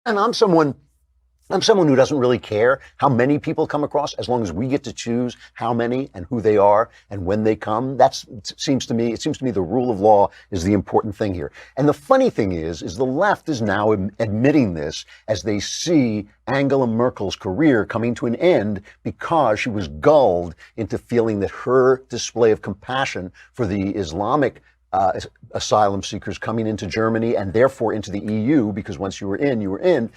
And I'm someone who doesn't really care how many people come across, as long as we get to choose how many and who they are and when they come. It seems to me the rule of law is the important thing here. And the funny thing is the left is now admitting this as they see Angela Merkel's career coming to an end because she was gulled into feeling that her display of compassion for the Islamic asylum seekers coming into Germany and therefore into the EU, because once you were in, you were in.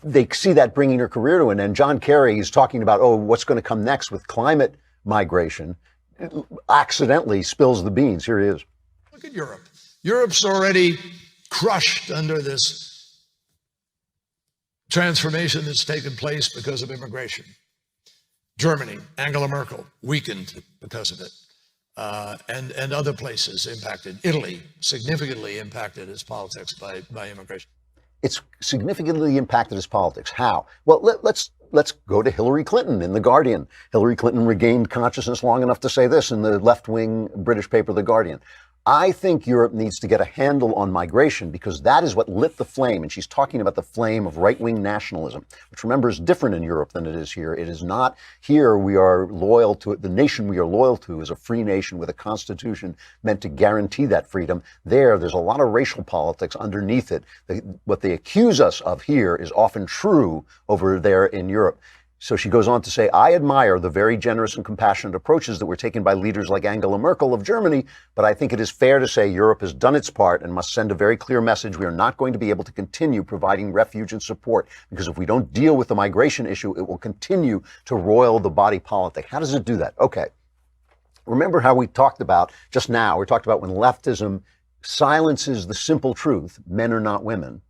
They see that bringing her career to an end. John Kerry is talking about, what's going to come next with climate migration, accidentally spills the beans. Here he is. Look at Europe. Europe's already crushed under this transformation that's taken place because of immigration. Germany, Angela Merkel, weakened because of it. And other places impacted. Italy, significantly impacted its politics by immigration. It's significantly impacted his politics. How? Well, let's go to Hillary Clinton in The Guardian. Hillary Clinton regained consciousness long enough to say this in the left-wing British paper, The Guardian. I think Europe needs to get a handle on migration because that is what lit the flame. And she's talking about the flame of right-wing nationalism, which, remember, is different in Europe than it is here. It is not here. We are loyal to it. The nation we are loyal to is a free nation with a constitution meant to guarantee that freedom. There's a lot of racial politics underneath it. What they accuse us of here is often true over there in Europe. So she goes on to say, I admire the very generous and compassionate approaches that were taken by leaders like Angela Merkel of Germany, but I think it is fair to say Europe has done its part and must send a very clear message. We are not going to be able to continue providing refuge and support because if we don't deal with the migration issue, it will continue to roil the body politic. How does it do that? Okay. Remember how we talked about just now, we talked about when leftism silences the simple truth, men are not women,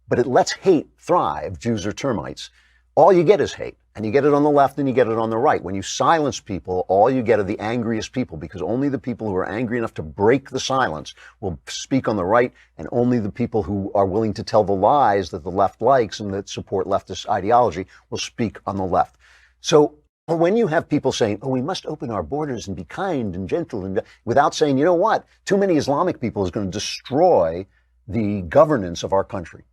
but it lets hate thrive, Jews are termites. All you get is hate, and you get it on the left and you get it on the right. When you silence people, all you get are the angriest people, because only the people who are angry enough to break the silence will speak on the right, and only the people who are willing to tell the lies that the left likes and that support leftist ideology will speak on the left. So when you have people saying, we must open our borders and be kind and gentle, and without saying, you know what, too many Islamic people is going to destroy the governance of our country.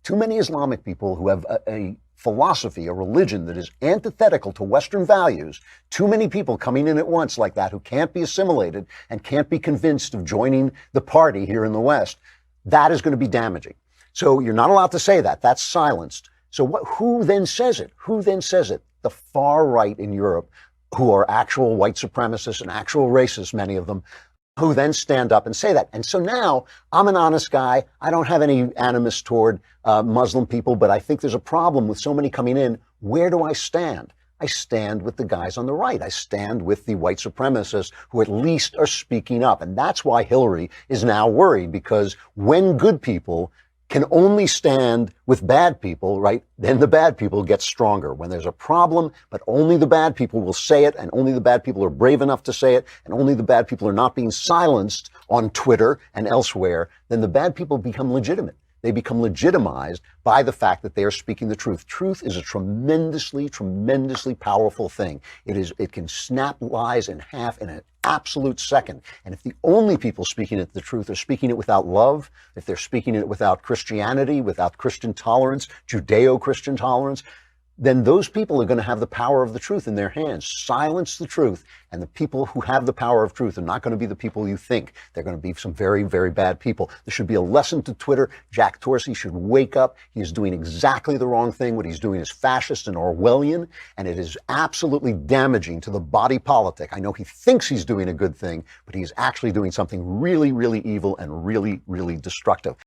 Too many Islamic people who have a philosophy, a religion that is antithetical to Western values, too many people coming in at once like that who can't be assimilated and can't be convinced of joining the party here in the West, that is going to be damaging. So you're not allowed to say that. That's silenced. So who then says it? Who then says it? The far right in Europe, who are actual white supremacists and actual racists, many of them, who then stand up and say that. And so now I'm an honest guy. I don't have any animus toward Muslim people, but I think there's a problem with so many coming in. Where do I stand? I stand with the guys on the right. I stand with the white supremacists who at least are speaking up. And that's why Hillary is now worried, because when good people can only stand with bad people, right, then the bad people get stronger. When there's a problem, but only the bad people will say it, and only the bad people are brave enough to say it, and only the bad people are not being silenced on Twitter and elsewhere, then the bad people become legitimate. They become legitimized by the fact that they are speaking the truth. Truth is a tremendously, tremendously powerful thing. It can snap lies in half in an absolute second. And if the only people speaking it the truth are speaking it without love, if they're speaking it without Christianity, without Christian tolerance, Judeo-Christian tolerance, then those people are going to have the power of the truth in their hands. Silence the truth, and the people who have the power of truth are not going to be the people you think. They're going to be some very, very bad people. There should be a lesson to Twitter. Jack Dorsey should wake up. He is doing exactly the wrong thing. What he's doing is fascist and Orwellian, and it is absolutely damaging to the body politic. I know he thinks he's doing a good thing, but he's actually doing something really, really evil and really, really destructive.